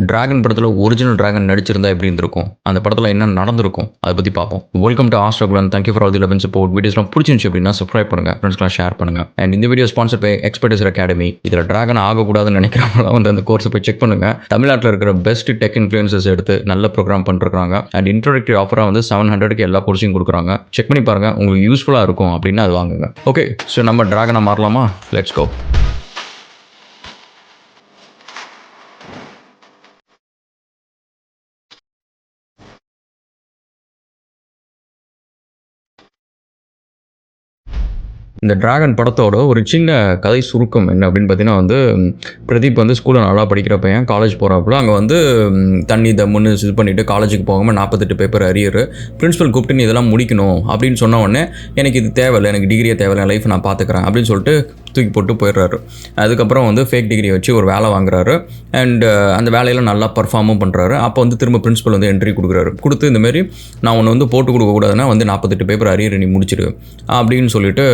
Dragon படத்தில் original dragon நடிச்சிருந்தா எப்படி இருந்திருக்கும், அந்த படத்தில் என்ன நடந்திருக்கும், அதை பற்றி பார்ப்போம். Welcome to Raghulan. Thank you for all the love and support. வீடியோஸ்லாம் பிடிச்சிருந்துச்சு அப்படின்னா சப்ஸ்கிரைப் பண்ணுங்க, ஃப்ரெண்ட்ஸ்லாம் ஷேர் பண்ணுங்க. அண்ட் இந்த video sponsor by Expertisor Academy. இதில் டிராகன் ஆகக்கூடாதுன்னு நினைக்கிறவங்களாம் வந்து அந்த கோர்ஸை போய் செக் பண்ணுங்க. தமிழ்நாட்டில் இருக்கிற பெஸ்ட் டெக் இன்ஃப்ளூயன்சஸ் எடுத்து நல்ல ப்ரோக்ராம் பண்ணிருக்காங்க. அண்ட் இன்ட்ரோடக்டரி ஆஃபராக வந்து 700க்கு எல்லா கோர்ஸையும் கொடுக்குறாங்க. செக் பண்ணி பாருங்க, உங்களுக்கு யூஸ்ஃபுல்லாக இருக்கும் அப்படின்னு அது வாங்குங்க. ஓகே, ஸோ நம்ம டிராகனை மாறலாமா? Let's go. இந்த டிராகன் படத்தோட ஒரு சின்ன கதை சுருக்கம் என்ன அப்படின்னு பார்த்தீங்கன்னா வந்து, பிரதீப் வந்து ஸ்கூலில் நல்லா படிக்கிற பையன். காலேஜ் போகிறப்பல அங்கே வந்து தண்ணி தம்முன்னு இது பண்ணிவிட்டு காலேஜுக்கு போகாமல் 48 பேப்பர் அரியர். பிரின்ஸிபல் கூப்பிட்டு நீ இதெல்லாம் முடிக்கணும் அப்படின்னு சொன்ன உடனே, எனக்கு இது தேவையில்லை, எனக்கு டிகிரியே தேவையில்லை, லைஃப் நான் பார்த்துக்கிறேன் அப்படின்னு சொல்லிட்டு தூக்கி போட்டு போயிடுறாரு. அதுக்கப்புறம் வந்து ஃபேக் டிகிரி வச்சு ஒரு வேலை வாங்குறாரு. அண்ட் அந்த வேலையில் நல்லா பர்ஃபார்மும் பண்ணுறாரு. அப்போ வந்து திரும்ப பிரின்ஸிபல் வந்து என்ட்ரி கொடுத்து இந்தமாரி நான் ஒன்று வந்து போட்டு கொடுக்கக்கூடாதுன்னா வந்து 48 பேப்பர் அரியர் நீ முடிச்சிரு அப்படின்னு சொல்லிட்டு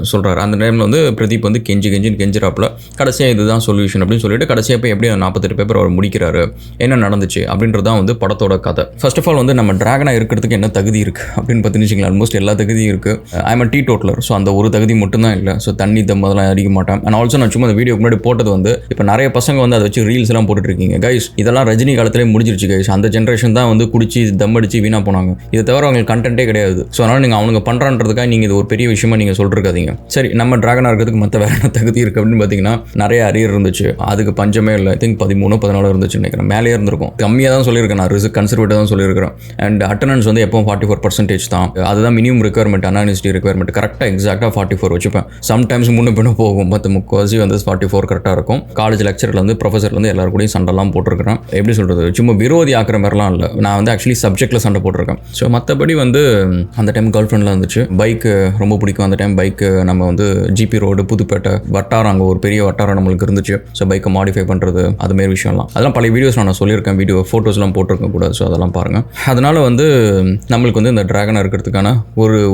சொல்கிறாரு. அந்த டைமில் வந்து பிரதீப் வந்து கெஞ்சிராப்பில் கடைசியாக இதுதான் சொல்யூஷன் அப்படின்னு சொல்லிட்டு கடைசியாக போய் எப்படி 48 பேப்பர் அவர் முடிக்கிறாரு, என்ன நடந்துச்சு அப்படின்றது தான் வந்து படத்தோட கதை. ஃபர்ஸ்ட் ஆஃப் ஆல் வந்து நம்ம டிராகனாக இருக்கிறதுக்கு என்ன தகுதி இருக்குது அப்படின்னு பார்த்துன்னு ஆல்மோஸ்ட் எல்லா தகுதியும் இருக்குது. I am tea totaller. So அந்த ஒரு தகுதி மட்டும்தான் இல்லை. ஸோ தண்ணி தம் அதெல்லாம் அடிக்க மாட்டேன். அண்ட் ஆல்சோ நான் சும்மா அந்த வீடியோக்கு முன்னாடி போட்டது வந்து இப்போ நிறைய பசங்க வந்து அதை வச்சு ரீல்ஸ் எல்லாம் போட்டுட்டு இருக்கீங்க. கைஸ், இதெல்லாம் ரஜினி காலத்திலே முடிஞ்சிருச்சு கைஸ். அந்த ஜென்ரேஷன் தான் வந்து குடிச்சு தம் அடிச்சு வீணா போனாங்க. இதை தவிர அவங்களுக்கு கண்டென்ட்டே கிடையாது. ஸோ அதனால் நீங்கள் அவனுங்க பண்ணுறான்றதுக்காக நீங்கள் இது ஒரு பெரிய விஷயமா நீங்கள் சொல்லிருக்காதீங்க. சரி, நம்ம டிராகனாக இருக்கிறதுக்கு மற்ற வேற என்ன தகுதி இருக்குது அப்படின்னு பார்த்தீங்கன்னா, நிறைய அரியர் இருந்துச்சு. அதுக்கு பஞ்சமே இல்லை. ஐ திங்க் 13-14 இருந்துச்சு நினைக்கிறேன். மேலே இருந்திருக்கும். கம்மியாக தான் சொல்லியிருக்கேன். நான் ரிஸ்க் கன்சர்வேட்டிவ் தான் சொல்லியிருக்கிறேன். அண்ட் அட்டண்டன்ஸ் வந்து எப்பவும் 44% தான். அதுதான் மினிமம் ரெக்யர்மெண்ட், அனானிஸ்டி ரெக்யர்மெண்ட். கரெக்டாக எக்ஸாக்டாக 44 வச்சுப்பேன். சம்டைம்ஸ் முன்ன பின்ன போகும். மற்ற முக்கால்வாசி வந்து 44 கரெக்டாக இருக்கும். காலேஜ் லெக்சரில் வந்து ப்ரொஃபஸர் வந்து எல்லாரும் கூடயும் சண்டைலாம் போட்டிருக்கிறேன். எப்படி சொல்கிறது, சும்மா விரோதி ஆக்கிற மாதிரிலாம் இல்லை. நான் வந்து ஆக்சுவலி சப்ஜெக்டில் சண்டை போட்டிருக்கேன். ஸோ மற்றபடி வந்து அந்த டைம் கேர்ள் ஃப்ரெண்ட்லாம் இருந்துச்சு. பைக்கு ரொம்ப பிடிக்கும். அந்த டைம் பைக்கு நம்ம வந்து ஜிபி ரோடு, புதுப்பேட்டை வட்டாரம், அங்கே ஒரு பெரிய வட்டாரம் நம்மளுக்கு இருந்துச்சு. ஸோ பைக்கை மாடிஃபை பண்ணுறது, அதுமாரி விஷயம்லாம் அதெல்லாம் பழைய வீடியோஸ் நான் சொல்லியிருக்கேன். வீடியோ ஃபோட்டோஸ்லாம் போட்டிருக்க கூடாது. ஸோ அதெல்லாம் பாருங்கள். அதனால் வந்து நம்மளுக்கு வந்து இந்த டிராகனாக இருக்கிறதுக்கான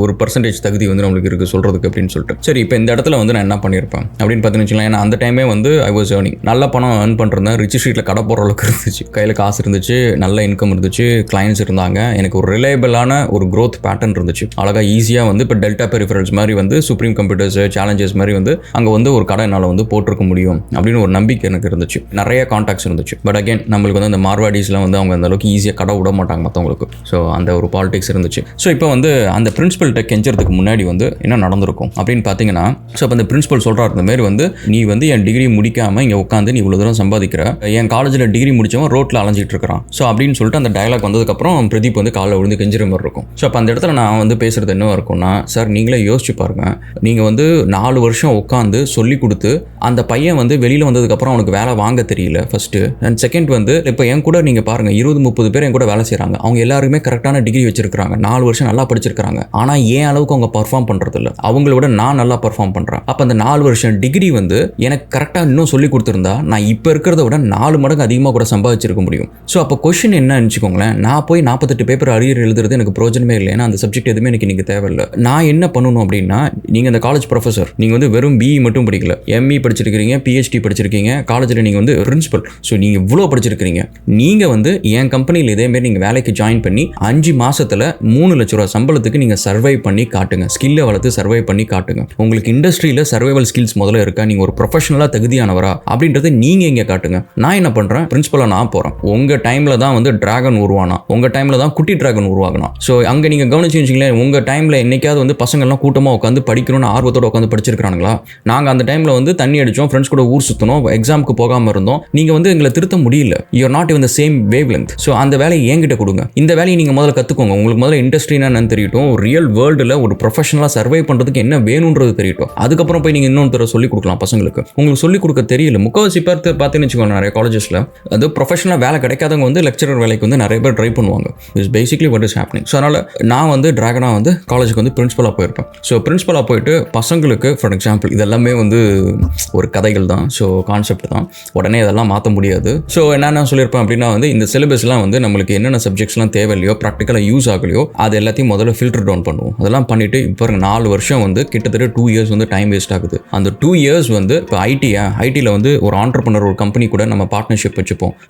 ஒரு பர்சன்டேஜ் தகுதி வந்து நம்மளுக்கு இருக்குது சொல்கிறதுக்கு அப்படின்னு சொல்லிட்டு. சரி, இப்போ இந்த இடத்துல வந்து நான் என்ன பண்ணியிருப்பேன் அப்படின்னு பார்த்தீங்கன்னா, ஏன்னா அந்த டைமே வந்து ஐ வாஸ் ஏர்னிங். நல்ல பணம் ஏர்ன் பண்ணுறேன். ரிச் ஸ்ட்ரீட்டில் கடை போகிற அளவுக்கு இருந்துச்சு. கையில் காசு இருந்துச்சு, நல்ல இன்கம் இருந்துச்சு, கிளைண்ட்ஸ் இருந்தாங்க. எனக்கு ஒரு ரிலையபிளான ஒரு க்ரோத் பேட்டர்ன் இருந்துச்சு. அழகாக ஈஸியாக வந்து இப்போ டெல்டா பெரிஃபரல்ஸ் மாதிரி வந்து சுப்ரீம் கம்ப்யூட்டர்ஸ் சேலஞ்சஸ் மாதிரி வந்து அங்கே வந்து ஒரு கடை என்னால் வந்து போட்டிருக்க முடியும் அப்படின்னு ஒரு நம்பிக்கை எனக்கு இருந்துச்சு. நிறைய கான்டாக்ட்ஸ் இருந்துச்சு. பட் அகைன் நம்மளுக்கு வந்து அந்த மார்வாடிஸ்லாம் வந்து அவங்க அந்த அளவுக்கு ஈஸியாக கடை விட மாட்டாங்க மற்றவங்களுக்கு. ஸோ அந்த ஒரு பாலிடிக்ஸ் இருந்துச்சு. ஸோ இப்போ வந்து அந்த பிரின்சிபல்கிட்ட கெஞ்சறதுக்கு முன்னாடி வந்து என்ன நடந்திருக்கும் அப்படின்னு பார்த்தீங்கன்னா, ஸோ அப்போ அந்த பிரின்சிபல் சொல்கிறார், இந்த மாதிரி வந்து நீ வந்து என் டிகிரி முடிக்காமல் இங்கே உட்காந்து நீ இவ்வளோ தூரம் சம்பாதிக்கிற, என் காலேஜில் டிகிரி முடிச்சவன் ரோட்டில் அலைஞ்சிட்டு இருக்கிறான். ஸோ அப்படின்னு சொல்லிட்டு அந்த டயலாக் வந்ததுக்கப்புறம் பிரதீப் வந்து காலைல விழுந்து கெஞ்சிற மாதிரி இருக்கும். ஸோ அப்போ அந்த இடத்துல நான் வந்து பேசுகிறது என்ன இருக்கும்னா, சார் நீங்களே யோசிச்சு பாருங்க, நீங்கள் வந்து 4 வருஷம் உட்காந்து சொல்லி கொடுத்து அந்த பையன் வந்து வெளியில் வந்ததுக்கப்புறம் அவனுக்கு வேலை வாங்க தெரியல ஃபர்ஸ்ட்டு. அண்ட் செகண்ட் வந்து இப்போ என் கூட நீங்கள் பாருங்கள், 20-30 பேர் என் கூட வேலை செய்கிறாங்க. அவங்க எல்லாருமே கரெக்டான டிகிரி வச்சிருக்காங்க, 4 வருஷம் நல்லா படிச்சிருக்காங்க. ஆனால் ஏன் அளவுக்கு அவங்க பர்ஃபார்ம் பண்ணுறது இல்லை. அவங்களோட நான் நல்லா பர்ஃபார்ம் பண்ணுறேன். அப்போ அந்த 4 வருஷம் டிகிரி வந்து எனக்கு கரெக்டாக இன்னும் சொல்லி கொடுத்துருந்தா நான் இப்போ இருக்கிறத விட 4 மடங்கு அதிகமாக கூட சம்பாதிச்சிருக்க முடியும். ஸோ அப்போ கொஸ்டின் என்ன நினச்சிக்கோங்களேன், நான் போய் 48 பேப்பர் அரியர் எழுதுறது எனக்கு பிரோஜனமே இல்லை. ஏன்னா அந்த சப்ஜெக்ட் எதுவுமே எனக்கு நீங்கள் தேவையில்லை. நான் என்ன பண்ணணும் அப்படின்னா, நீங்கள் அந்த காலேஜ் ப்ரொஃபஸர், நீங்கள் வந்து வெறும் பிஇ மட்டும் படிக்கல, எம்இ படிச்சிருக்கிறீங்க, பிஹெச்டி படிச்சிருக்கீங்க, காலேஜில் நீங்கள் வந்து பிரின்சிபல். ஸோ நீங்கள் இவ்வளோ படிச்சிருக்கிறீங்க. நீங்கள் வந்து என் கம்பெனியில் இதேமாரி நீங்கள் வேலைக்கு ஜாயின் பண்ணி 5 மாதத்தில் 3 லட்ச ரூபா சம்பளத்துக்கு நீங்கள் சர்வை பண்ணி காட்டுங்க. ஸ்கில்லை வளர்த்து சர்வை பண்ணி காட்டுங்க. உங்களுக்கு இண்டஸ்ட்ரியில் சர்வைவல் ஸ்கில்ஸ் முதல்ல இருக்கா, நீங்கள் ஒரு ப்ரொஃபஷனலாக தகுதியானவரா அப்படின்றத நீங்கள் இங்கே காட்டுங்க. நான் என்ன பண்ணுறேன், பிரின்சிபலாக நான் போகிறேன். உங்கள் டைமில் தான் வந்து டிராகன் உருவானா, உங்கள் டைமில் தான் குட்டி டிராகன் உருவாகணும். ஸோ அங்கே நீங்கள் கவனிச்சு வச்சிங்களேன், உங்கள் டைமில் என்னைக்காவது வந்து பசங்கள்லாம் கூட்டமாக உட்காந்து படிக்கணும்னு ஆர்வத்தோடு உட்காந்து படிச்சிருக்கானுங்களா? நாங்கள் அந்த டைமில் வந்து தண்ணி அடித்தோம், ஃப்ரெண்ட்ஸ் கூட ஊர் சுற்றணும், எக்ஸாமுக்கு போகாமல் இருந்தோம். நீங்கள் வந்து எங்களை திருத்த முடியல. You're not in the same wavelength. So அந்த வேலையை என்கிட்ட கொடுங்க. இந்த வேலையை நீங்கள் முதல்ல கற்றுக்கோங்க. உங்களுக்கு முதல்ல இண்டஸ்ட்ரினா என்னன்னு தெரியட்டும், ரியல் வேர்ல்டில் ஒரு ப்ரொஃபஷனலாக சர்வை பண்ணுறதுக்கு என்ன வேணுன்றது தெரியட்டும். அதுக்கப்புறம் போய் நீங்கள் இன்னொரு சொல்லிக் கொடுக்கலாம் பசங்களுக்கு. உங்களுக்கு சொல்லிக் கொடுக்க தெரியல. முக்கால்வாசி பேர் பார்த்தீங்கன்னு வச்சுக்கோங்க, நிறைய காலேஜஸில் அது ப்ரொஃபஷனலாக வேலை கிடைக்காதவங்க வந்து லெக்சரர் வேலைக்கு வந்து நிறைய பேர் ட்ரை பண்ணுவாங்க. It's basically what is happening. So அதனால் நான் வந்து டிராகனாக வந்து காலேஜுக்கு வந்து பிரின்சிபலாக போயிருப்பேன். ஸோ பிரின்சிபலாக போயிட்டு வந்துட்டு பசங்களுக்கு ஃபார் எக்ஸாம்பிள் இதெல்லாமே வந்து ஒரு கதைகள் தான், ஸோ கான்செப்ட் தான், உடனே இதெல்லாம் மாற்ற முடியாது. ஸோ என்னென்ன சொல்லியிருப்பேன் அப்படின்னா வந்து இந்த சிலபஸ்லாம் வந்து நம்மளுக்கு என்னென்ன சப்ஜெக்ட்ஸ்லாம் தேவையில்லையோ ப்ராக்டிக்கலாக யூஸ் ஆகலையோ அது எல்லாத்தையும் முதல்ல ஃபில்டர் டவுன் பண்ணுவோம். அதெல்லாம் பண்ணிவிட்டு இப்போ 4 வருஷம் வந்து கிட்டத்தட்ட 2 இயர்ஸ் வந்து டைம் வேஸ்ட் ஆகுது. அந்த 2 இயர்ஸ் வந்து இப்போ ஐடியில் வந்து ஒரு ஆண்டர்பனர் ஒரு கம்பெனி கூட நம்ம பார்ட்னர்ஷிப்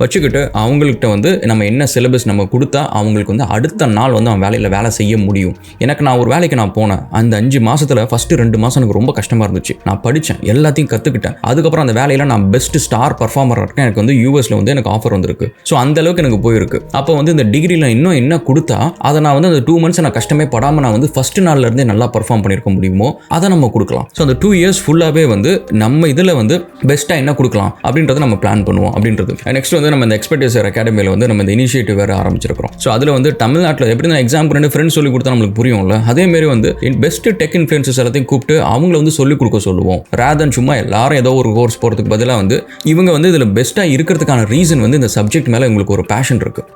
வச்சுக்கிட்டு அவங்கள்ட்ட வந்து நம்ம என்ன சிலபஸ் நம்ம கொடுத்தா அவங்களுக்கு வந்து அடுத்த நாள் வந்து அவன் வேலை செய்ய முடியும். எனக்கு நான் ஒரு வேலைக்கு நான் போனேன். அந்த 5 மாசத்துல ஃபர்ஸ்ட் 2 மாசம் எனக்கு ரொம்ப கஷ்டமா இருந்துச்சு. நான் படித்தேன், எல்லாத்தையும் கற்றுக்கிட்டேன். அதுக்கப்புறம் அந்த வேலையில் நான் பெஸ்ட் ஸ்டார் பர்ஃபார்மராக இருக்கேன். எனக்கு வந்து யூஎஸ்ல வந்து எனக்கு ஆஃபர் வந்திருக்கு. ஸோ அந்த அளவுக்கு எனக்கு போயிருக்கு. அப்போ வந்து இந்த டிகிரியில் இன்னும் என்ன கொடுத்தா அதை நான் வந்து அந்த 2 months நான் கஷ்டமே படாமல் நான் வந்து ஃபர்ஸ்ட் நாள்ல இருந்தே நல்லா பர்ஃபார்ம் பண்ணியிருக்க முடியுமோ அதை நம்ம கொடுக்கலாம். ஸோ அந்த 2 years ஃபுல்லாகவே வந்து நம்ம இதில் வந்து பெஸ்ட்டாக என்ன கொடுக்கலாம் அப்படின்றத நம்ம பிளான் பண்ணுவோம் அப்படின்றது. நெக்ஸ்ட் வந்து நம்ம இந்த எக்ஸ்பெர்டைசர் அகாடமியில் வந்து நம்ம இந்த இனிஷியேட்டிவ் வேறு ஆரம்பிச்சிருக்கிறோம். ஸோ அதில் வந்து தமிழ்நாட்டில் எப்படி நான் எக்ஸாம்பிள் 2 ஃப்ரெண்ட்ஸ் சொல்லி கொடுத்தா நம்மளுக்கு புரியும்ல, அதேமாரி வந்து பெஸ்ட் டெக் இன்ஃப்ளூயன்சர்ஸ் எல்லாத்தையும் கூப்பிட்டு அவங்கள வந்து சொல்லிக் கொடுக்க சொல்லுவோம். ரேதன் சும்மா எல்லாரும் ஏதோ ஒரு கோர்ஸ் போகிறதுக்கு பதிலாக வந்து இவங்க வந்து இதில் பெஸ்ட்டாக இருக்கிறதுக்கான ரீசன் வந்து இந்த சப்ஜெக்ட் மேலே உங்களுக்கு ஒரு பேஷன் இருக்குது.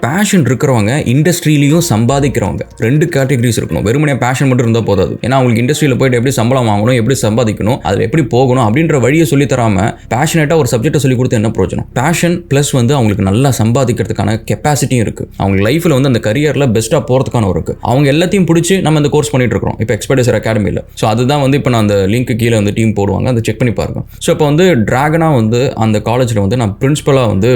பேஷன் இருக்கிறவங்க இண்டஸ்ட்ரியிலையும் சம்பாதிக்கிறவங்க 2 கேட்டகரிஸ் இருக்கணும். வெறுமனே பேஷன் மட்டும் இருந்தால் போதாது. ஏன்னா அவங்களுக்கு இண்டஸ்ட்ரியில் போயிட்டு எப்படி சம்பளம் வாங்கணும், எப்படி சம்பாதிக்கணும், அதில் எப்படி போகணும் அப்படின்ற வழியை சொல்லி தராமல் பேஷனேட்டாக ஒரு சப்ஜெக்டை சொல்லி கொடுத்து என்ன பிரயோஜனம்? பேஷன் ப்ளஸ் வந்து அவங்களுக்கு நல்லா சம்பாதிக்கிறதுக்கான கெப்பாசிட்டியும் இருக்குது. அவங்க லைஃப்பில் வந்து அந்த கரியரில் பெஸ்ட்டாக போகிறதுக்கான இருக்குது. அவங்க எல்லாத்தையும் பிடிச்சி நம்ம இந்த கோர்ஸ் பண்ணிட்டு இருக்கிறோம் இப்போ எக்ஸ்பெர்டைசர் அகாடமியில். ஸோ அதுதான் வந்து இப்போ நான் அந்த லிங்க் கீழே வந்து டீம் போடுவாங்க, அதை செக் பண்ணி பாருங்க. ஸோ இப்போ வந்து டிராகனாக வந்து அந்த காலேஜில் வந்து நான் பிரின்சிபலாக வந்து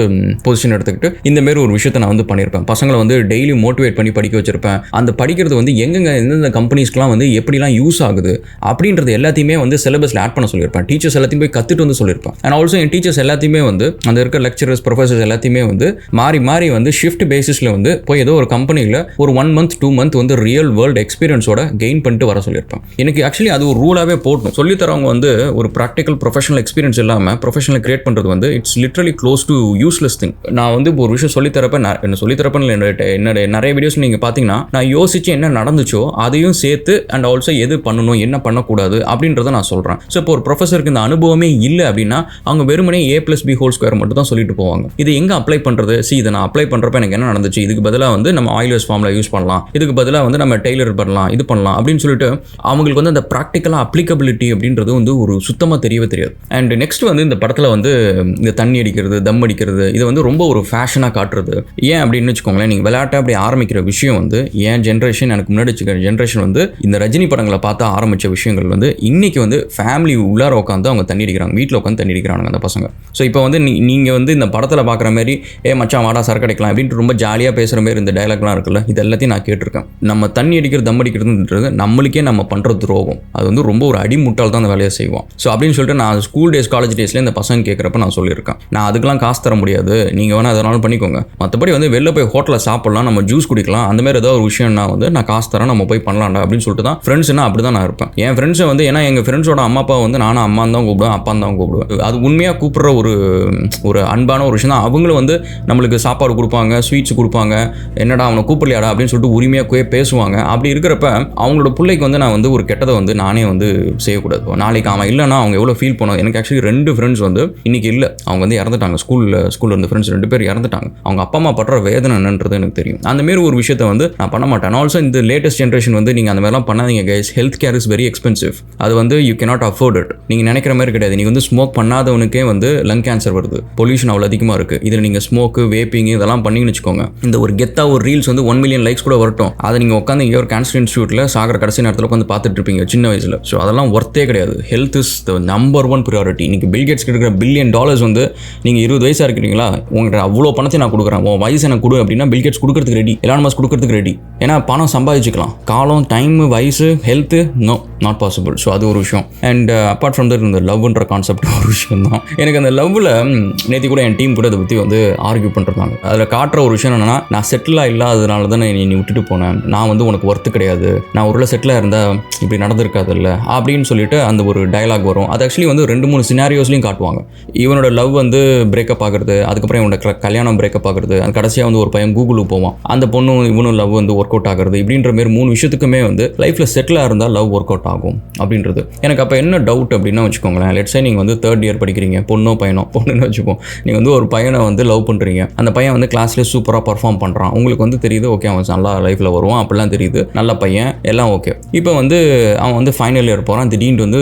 பொசிஷன் எடுத்துக்கிட்டு இந்தமாரி ஒரு விஷயத்தை நான் வந்து பண்ணியிருப்பேன். பசங்களை வந்து டெய்லி மோட்டிவேட் பண்ணி படிக்க வச்சிருப்பேன். அந்த படிக்கிறது வந்து எங்கெங்க எந்தெந்த கம்பெனிஸ்க்குலாம் வந்து எப்படிலாம் யூஸ் ஆகுது அப்படின்றது எல்லாத்தையுமே வந்து சிலபஸில் ஆட் பண்ண சொல்லியிருப்பேன். டீச்சர்ஸ் எல்லாத்தையும் போய் கற்றுட்டு வந்து சொல்லியிருப்பேன். அண்ட் ஆல்சோ என் டீச்சர்ஸ் எல்லாத்தையுமே வந்து அந்த இருக்க லெக்சரர்ஸ் ப்ரொஃபஸர்ஸ் எல்லாத்தையுமே வந்து மாறி வந்து ஷிஃப்ட் பேசிஸில் வந்து போய் ஏதோ ஒரு கம்பெனியில் ஒரு 1 month 2 month வந்து ரியல் வேர்ல்டு எக்ஸ்பீரியன்ஸோட கெயின் பண்ணிட்டு வர சொல்லியிருப்பேன். எனக்கு ஆக்சுவலி அது ஒரு ரூலாகவே போட்டணும். சொல்லித்தரவங்க வந்து ஒரு ப்ராக்டிக்கல் ப்ரொஃபஷனல் எக்ஸ்பீரியன்ஸ் இல்லாமல் ப்ரொஃபஷனல் கிரியேட் பண்ணுறது வந்து it's literally close to useless thing. நான் வந்து ஒரு விஷயம் சொல்லித்தரப்ப என்னோட நிறைய வீடியோஸ் நீங்கள் பார்த்தீங்கன்னா நான் யோசிச்சு என்ன நடந்துச்சோ அதையும் சேர்த்து அண்ட் ஆல்சோ எது பண்ணணும் என்ன பண்ணக்கூடாது அப்படின்றத நான் சொல்கிறேன். ஸோ இப்போ ஒரு ப்ரொஃபஸருக்கு இந்த அனுபவமே இல்லை அப்படின்னா அவங்க வெறுமனே A+B² மட்டும் தான் சொல்லிட்டு போவாங்க. இது எங்கே அப்ளை பண்ணுறது? இதை நான் அப்ளை பண்ணுறப்ப எனக்கு என்ன நடந்துச்சு, இதுக்கு பதிலாக வந்து நம்ம ஆயிலர்ஸ் ஃபார்மில் யூஸ் பண்ணலாம், இதுக்கு பதிலாக வந்து நம்ம டெய்லர் பண்ணலாம், இது பண்ணலாம் அப்படின்னு சொல்லிட்டு அவங்களுக்கு வந்து அந்த ப்ராக்டிக்கலாக அப்ளிகபிலிட்டி அப்படின்றது வந்து ஒரு சுத்தமாக தெரியவே தெரியாது. அண்ட் நெக்ஸ்ட் வந்து இந்த படத்தில் வந்து இந்த தண்ணி அடிக்கிறது, தம் அடிக்கிறது, இது வந்து ரொம்ப ஒரு ஃபேஷனாக காட்டுறது. ஏன் அப்படின்னு வச்சுக்கோங்களேன், நீங்கள் விளையாட்டை அப்படி ஆரம்பிக்கிற விஷயம் வந்து என் ஜென்ரேஷன் எனக்கு முன்னாடி ஜென்ரேஷன் வந்து இந்த ரஜினி படங்களை பார்த்து ஆரம்பித்த விஷயங்கள் வந்து இன்னைக்கு வந்து ஃபேமிலி உள்ளார உட்காந்து அவங்க தண்ணி அடிக்கிறாங்க, வீட்டில் உட்காந்து தண்ணி அடிக்கிறாங்க அந்த பசங்க. ஸோ இப்போ வந்து நீங்கள் வந்து இந்த படத்தில் பார்க்குற மாதிரி மச்சான் வாடா சரக்கு அடிக்கலாம் அப்படின்ட்டு ரொம்ப ஜாலியாக பேசுகிற மாதிரி இந்த டைலாக்லாம் இருக்குல்ல, இது எல்லாத்தையும் நான் கேட்டிருக்கேன். நம்ம தண்ணி அடிக்கிறது தம் அடிக்கிறதுன்றது நம்மளுக்கே நம்ம பண்ணுற துரோகம். அது வந்து ரொம்ப ஒரு அடிமுட்டால் தான் அந்த வேலையை செய்வோம். ஸோ அப்படின்னு சொல்லிட்டு நான் ஸ்கூல் டேஸ் காலேஜ் டேஸ்லேயே இந்த பசங்க கேட்குறப்ப நான் சொல்லியிருக்கேன், நான் அதுக்கெல்லாம் காசு தர முடியாது, நீங்கள் வேணால் அதனால பண்ணிக்கோங்க, மற்றபடி வந்து வெளில போய் ஹோட்டலில் சாப்பிட்லாம், நம்ம ஜூஸ் குடிக்கலாம், அந்த மாதிரி ஏதாவது ஒரு விஷயம்னா வந்து நான் காசு தரேன், நம்ம போய் பண்ணலாம்டா அப்படின்னு சொல்லிட்டு தான் ஃப்ரெண்ட்ஸ்னா அப்படி தான் நான் இருப்பேன். என் ஃப்ரெண்ட்ஸை வந்து ஏன்னா எங்கள் ஃப்ரெண்ட்ஸோட அம்மா அப்பா வந்து நானும் அம்மா தான் கூப்பிடுவேன், அப்பா தான் கூப்பிடுவேன். அது உண்மையாக கூப்பிட்ற ஒரு அன்பான ஒரு விஷயம் தான். அவங்களும் வந்து நம்மளுக்கு சாப்பாடு கொடுப்பாங்க, ஸ்வீட்ஸ் கொடுப்பாங்க, என்னடா அவனை கூப்பிடலையாடா அப்படின்னு சொல்லிட்டு உரிமையாக பேசுவாங்க. அப்படி இருக்கிறப்ப அவங்களோட பிள்ளைக்கு வந்து நான் வந்து ஒரு கெட்டதை வந்து நானே வந்து செய்யக்கூடாது. நாளைக்கு அவன் இல்லைன்னா அவங்க எவ்வளோ ஃபீல் பண்ணுவோம். எனக்கு ஆக்சுவலி 2 ஃப்ரெண்ட்ஸ் வந்து இன்னைக்கு இல்லை, அவங்க வந்து இறந்துட்டாங்க. ஸ்கூலில் இருந்த ஃப்ரெண்ட்ஸ் 2 பேர் இறந்துட்டாங்க. அவங்க அப்பா அம்மா படுற வேதனை என்னன்றது எனக்கு தெரியும். அந்த மாதிரி ஒரு விஷயத்தை வந்து நான் பண்ண மாட்டேன். ஆல்சோ இந்த லேட்டஸ்ட் ஜென்ரேஷன் வந்து நீங்கள் அந்த மாதிரிலாம் பண்ணாதீங்க guys. Health care is very expensive. அது வந்து யூ கேனாட் அஃபோர்ட் இட். நீங்கள் நினைக்கிற மாதிரி கிடையாது. நீங்கள் வந்து ஸ்மோக் பண்ணாதவனுக்கே வந்து லங் கேன்சர் வருது. பொல்யூஷன் அவ்வளோ அதிகமாக இருக்குது. இதில் நீங்கள் ஸ்மோக்கு, வேப்பிங் இதெல்லாம் பண்ணிங்கன்னு வச்சுக்கோங்க, இந்த ஒரு கெத்தா ஒரு ரீல்ஸ் வந்து 1 million லைக்ஸ் கூட வரட்டும், அதை நீங்கள் உட்காந்து இங்கே ஒரு கேன்சர் இன்ஸ்டியூட்டில் சாகிற கடைசி நேரத்தில் உட்காந்து பார்த்துட்டு இருப்பீங்க சின்ன வயசில். ஸோ அதெல்லாம் ஒர்த்தே கிடையாது. Health is the number 1 priority. இன்னைக்கு பில்கேட்ஸ் இருக்கிற $1 billion வந்து நீங்கள் 20 வயசாக இருக்கிறீங்களா, உங்கள்கிட்ட அவ்வளோ பணத்தை நான் கொடுக்குறேன், உன் வயசு எனக்கு கொடு அப்படின்னா பில்கேட்ஸ் கொடுக்கறதுக்கு ரெடி, எலான் மஸ்க் கொடுக்கறதுக்கு ரெடி. ஏன்னா பணம் சம்பாதிச்சுக்கலாம், காலம், டைம், வயசு, health no not possible. So அது ஒரு விஷயம். அண்ட் அப்பார்ட் ஃப்ரம் தட் இந்த லவ்ன்ற கான்செப்ட் ஒரு விஷயம் தான். எனக்கு அந்த லவ்வில் நேற்று கூட என் டீம் கூட அதை பற்றி வந்து ஆர்கியூ பண்ணிருந்தாங்க. அதில் காட்டுற ஒரு விஷயம் என்னன்னா, நான் செட்டிலாக இல்லாததுனால தான் நீ விட்டுட்டு போனேன், நான் வந்து உனக்கு ஒர்த்து கிடையாது, நான் ஒரு செட்டிலாக இருந்தால் இப்படி நடந்திருக்காது இல்லை அப்படின்னு சொல்லிட்டு அந்த ஒரு டயலாக் வரும். அது ஆக்சுவலி வந்து 2-3 சினாரியோஸ்லையும் காட்டுவாங்க. இவனோட லவ் வந்து பிரேக்கப் ஆகுறது, அதுக்கப்புறம் இவனோட கல்யாணம் பிரேக்கப் ஆகுறது, அது கடைசியாக வந்து ஒரு பையன் கூகுளுக்கு போவான், அந்த பொண்ணு இவனும் லவ் வந்து ஒர்க் அவுட் ஆகுறது, இப்படின்ற மாதிரி 3 விஷயத்துக்குமே வந்து லைஃப்ல செட்டில் இருந்தால் லவ் ஒர்க் அவுட் ஆகும் அப்படின்றது. எனக்கு அப்போ என்ன டவுட் அப்படின்னா வச்சுக்கோங்களேன், லெட்ஸே நீங்கள் வந்து 3rd இயர் படிக்கிறீங்க, பொண்ணுன்னு வச்சுப்போம், நீங்கள் வந்து ஒரு பையனை வந்து லவ் பண்ணுறீங்க, அந்த பையன் வந்து கிளாஸ்லேயே சூப்பராக பர்ஃபார்ம் பண்ணுறான், உங்களுக்கு வந்து தெரியுது ஓகே அவன் நல்லா லைஃப்பில் வருவான் அப்படிலாம் தெரியுது, நல்ல பையன் எல்லாம் ஓகே. இப்போ வந்து அவன் வந்து ஃபைனல் இயர் போகிறான், திடீர்னு வந்து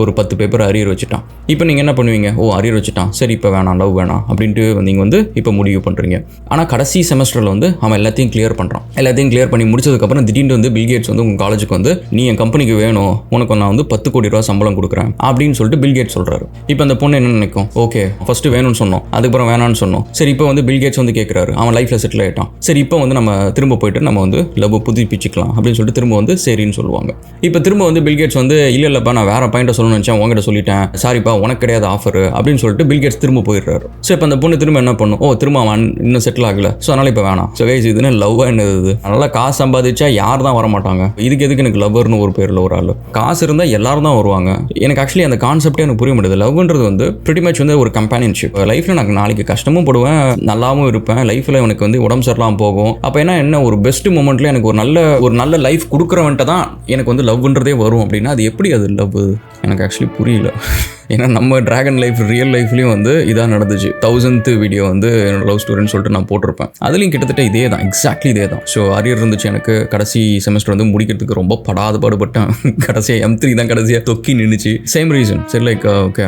ஒரு 10 பேப்பர் அரியர் வச்சுட்டான். இப்போ நீங்கள் என்ன பண்ணுவீங்க? ஓ அரியர் வச்சுட்டான், சரி இப்போ வேணாம் லவ் வேணாம் அப்படின்ட்டு நீங்கள் வந்து இப்போ முடிவு பண்ணுறீங்க. ஆனால் கடைசி செமஸ்டரில் வந்து அவன் எல்லாத்தையும் கிளியர் பண்ணுறான். எல்லாத்தையும் கிளியர் பண்ணி முடிச்சதுக்கப்புறம் திடீர்னு வந்து பில்கேட்ஸ் வந்து உங்கள் காலேஜுக்கு வந்து நீ என் கம்பெனிக்கு வேணும், உனக்கு நான் வந்து 10 கோடி ரூபா சம்பளம் கொடுக்குறேன் அப்படின்னு சொல்லிட்டு பில்கேட்ஸ் சொல்கிறாரு. இப்போ அந்த பொண்ணு என்ன நினைக்கும்? ஓகே ஃபஸ்ட்டு வேணும்னு சொன்னோம், அதுக்கப்புறம் வேணான்னு சொன்னோம், சரி இப்போ வந்து பில்கேட்ஸ் வந்து கேட்குறாரு, அவன் லைஃப்பில் செட்டில் ஆகிட்டான், சரி இப்போ வந்து நம்ம திரும்ப போயிட்டு நம்ம வந்து லவ் புதுப்பிச்சுக்கலாம் அப்படின்னு சொல்லிட்டு திரும்ப வந்து சரின்னு சொல்லுவாங்க. இப்போ திரும்ப வந்து பில்கேட்ஸ் வந்து இல்லைப்பா நான் வேற பாயிண்ட்டை சொல்லணும்னு நினச்சேன், உங்ககிட்ட சொல்லிட்டேன், சாரிப்பா உனக்கு கிடையாது ஆஃபர் அப்படின்னு சொல்லிட்டு பில்கேட்ஸ் திரும்ப போயிடுறாரு. ஸோ இப்போ அந்த பொண்ணு திரும்ப என்ன பண்ணும்? ஓ திரும்ப அவன் இன்னும் செட்டில் ஆகல, ஸோ அதனால இப்போ வேணாம். ஸோ கைஸ் இதுன்னு லவ்வாக என்னது? நல்லா காசு சம்பாதிச்சா யார் தான் வரமாட்டாங்க? இதுக்கு எதுக்கு எனக்கு லவ்வர்னு ஒரு பேரில் ஒரு ஆள்? காசு இருந்தால் எல்லாரும் தான் வருவாங்க. எனக்கு ஆக்சுவலி அந்த கான்செப்டே எனக்கு புரிய முடியாது. லவ்ன்றது வந்து பிரிட்டி மச் வந்து ஒரு கம்பேனியன்ஷிப். லைஃப்பில் நான் நாளைக்கு கஷ்டமும் படுவேன், நல்லாவும் இருப்பேன், லைஃப்பில் எனக்கு வந்து உடம்பு சரியில்லாமல் போகும். அப்போ என்ன ஒரு பெஸ்ட் மூமெண்ட்ல எனக்கு ஒரு நல்ல லைஃப் கொடுக்குறவன்ட்ட தான் எனக்கு வந்து லவ்ன்றதே வரும் அப்படின்னா அது எப்படி அது லவ்? எனக்கு ஆக்சுவலி புரியல. ஏன்னா நம்ம டிராகன் லைஃப் ரியல் லைஃப்லையும் வந்து இதான் நடந்துச்சு. 1000th வீடியோ வந்து லவ் ஸ்டோரின்னு சொல்லிட்டு நான் போட்டிருப்பேன். அதுலேயும் கிட்டத்தட்ட இதே தான், எக்ஸாக்ட்லி இதே தான். ஸோ அரியர் இருந்துச்சு எனக்கு. கடைசி செமஸ்டர் வந்து முடிக்கிறதுக்கு ரொம்ப பாடுபட்டேன். கடைசியாக M3 தான் கடைசியாக தொக்கி நின்றுச்சு. சேம் ரீசன், சரி லைக் ஓகே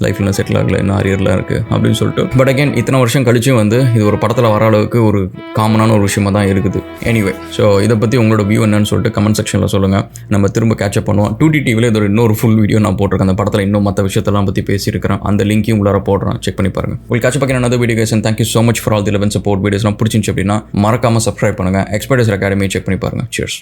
லைஃப்பில் செட்டில் ஆகலை, இன்னும் அரியர்லாம் இருக்குது அப்படின்னு சொல்லிட்டு. பட் அகேன் இத்தனை வருஷம் கழிச்சும் வந்து இது ஒரு படத்தில் வர அளவுக்கு ஒரு காமனான ஒரு விஷயமா தான் இருக்குது. எனிவே ஸோ இதை பற்றி உங்களோட வியூ என்னன்னு சொல்லிட்டு கமெண்ட் செக்ஷனில் சொல்லுங்கள். நம்ம திரும்ப கேட்சப் பண்ணுவோம். 2D டிவியில் இதோட இன்னொரு ஃபுல் வீடியோ நான் போட்டிருக்கேன். அந்த படத்தில் இன்னும் மற்ற விஷயத்தெல்லாம் பற்றி பேசியிருக்கிறேன். அந்த லிங்கையும் உள்ளார போடுறேன், செக் பண்ணி பாருங்கள். உங்களுக்கு கேட்சப் பண்ண another video guys and thank you so much for all the 11 support videos. நான் பிடிச்சிருந்துச்சு அப்படின்னா மறக்காமல் சப்ஸ்கிரைப் பண்ணுங்கள். Expertisor Academy செக் பண்ணி பாருங்கள். Cheers.